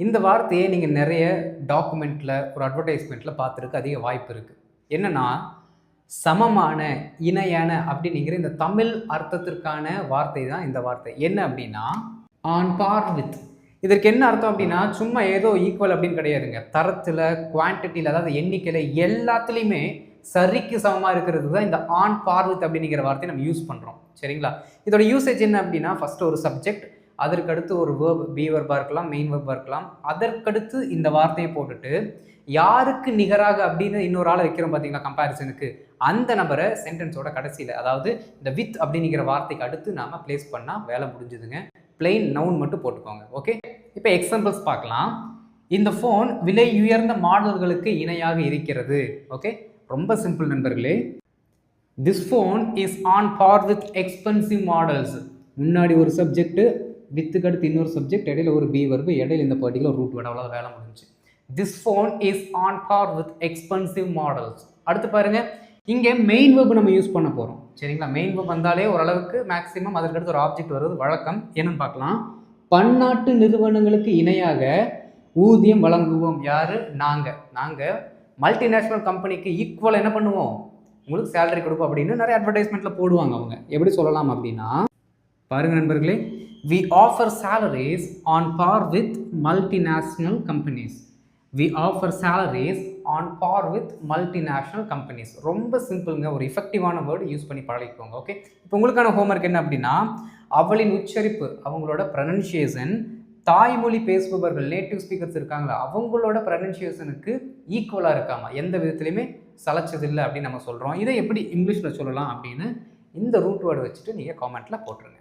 இந்த வார்த்தையை நீங்கள் நிறைய டாக்குமெண்ட்டில் ஒரு அட்வர்டைஸ்மெண்ட்டில் பார்த்துருக்க அதிக வாய்ப்பு இருக்குது. என்னென்னா சமமான, இணையான அப்படிங்கிற இந்த தமிழ் அர்த்தத்திற்கான வார்த்தை தான் இந்த வார்த்தை. என்ன அப்படின்னா ஆன் பார் வித். இதற்கு என்ன அர்த்தம் அப்படின்னா சும்மா ஏதோ ஈக்குவல் அப்படின்னு கிடையாதுங்க. தரத்தில், குவான்டிட்டியில், அதாவது எண்ணிக்கையில் எல்லாத்துலேயுமே சரிக்கு சமமாக இருக்கிறது தான் இந்த ஆன் பார் வித் அப்படிங்கிற வார்த்தையை நம்ம யூஸ் பண்ணுறோம். சரிங்களா? இதோட யூசேஜ் என்ன அப்படின்னா ஃபஸ்ட்டு ஒரு சப்ஜெக்ட், அதற்கடுத்து ஒரு வேர்ப், பி வேர்பாக இருக்கலாம், மெயின் வேர்பாக இருக்கலாம். அதற்கடுத்து இந்த வார்த்தையை போட்டுட்டு யாருக்கு நிகராக அப்படின்னு இன்னொரு ஆளை வைக்கிறோம் பார்த்தீங்களா கம்பேரிசனுக்கு, அந்த நபரை சென்டென்ஸோட கடைசியில், அதாவது இந்த வித் அப்படிங்கிற வார்த்தைக்கு அடுத்து நாம் பிளேஸ் பண்ணால் வேலை முடிஞ்சுதுங்க. பிளெயின் நவுன் மட்டும் போட்டுக்கோங்க. ஓகே, இப்போ எக்ஸாம்பிள்ஸ் பார்க்கலாம். இந்த ஃபோன் விலை உயர்ந்த மாடல்களுக்கு இணையாக இருக்கிறது. ஓகே, ரொம்ப சிம்பிள் நண்பர்களே. This phone is on par with expensive models. முன்னாடி ஒரு சப்ஜெக்ட், வித்துக்கு அடுத்து இன்னொரு சப்ஜெக்ட், இடையில ஒரு பி வர்பு, இடையில இந்த பர்டிகுலர் ரூட் வேர்டு, அவ்வளோ வேலை முடிஞ்சு. This phone is on par with expensive models. அடுத்து பாருங்க, இங்கே மெயின் வெர்பு நம்ம யூஸ் பண்ண போகிறோம். சரிங்களா? மெயின் வெர்ப் வந்தாலே ஓரளவுக்கு மேக்ஸிமம் அதற்கடுத்து ஒரு ஆப்ஜெக்ட் வருவது வழக்கம். என்னன்னு பார்க்கலாம். பன்னாட்டு நிறுவனங்களுக்கு இணையாக ஊதியம் வழங்குவோம். யாரு? நாங்கள் மல்டிநேஷ்னல் கம்பெனிக்கு ஈக்குவல் என்ன பண்ணுவோம், உங்களுக்கு சேலரி கொடுப்போம் அப்படின்னு நிறைய அட்வர்டைஸ்மெண்ட்டில் போடுவாங்க. அவங்க எப்படி சொல்லலாம் அப்படின்னா பாருங்க நண்பர்களே, we offer salaries on par with multinational companies. We offer salaries on par with multinational companies. ரொம்ப சிம்பிளுங்க, ஒரு எஃபெக்டிவான வேர்டு யூஸ் பண்ணி பழகிக்கோங்க. ஓகே, இப்போ உங்களுக்கான ஹோம்ஒர்க் என்ன அப்படின்னா அவளின் உச்சரிப்பு, அவங்களோட ப்ரனன்சியேஷன் தாய்மொழி பேசுபவர்கள், நேட்டிவ் ஸ்பீக்கர்ஸ் இருக்காங்களா, அவங்களோட ப்ரனன்சியேஷனுக்கு ஈக்குவலாக இருக்காமல் எந்த விதத்துலையுமே சலைச்சதில்லை அப்படின்னு நம்ம சொல்கிறோம். இதை எப்படி இங்கிலீஷில் சொல்லலாம் அப்படின்னு இந்த ரூட் வேர்டு வச்சுட்டு நீங்கள் காமெண்ட்டில் போட்டுருங்க.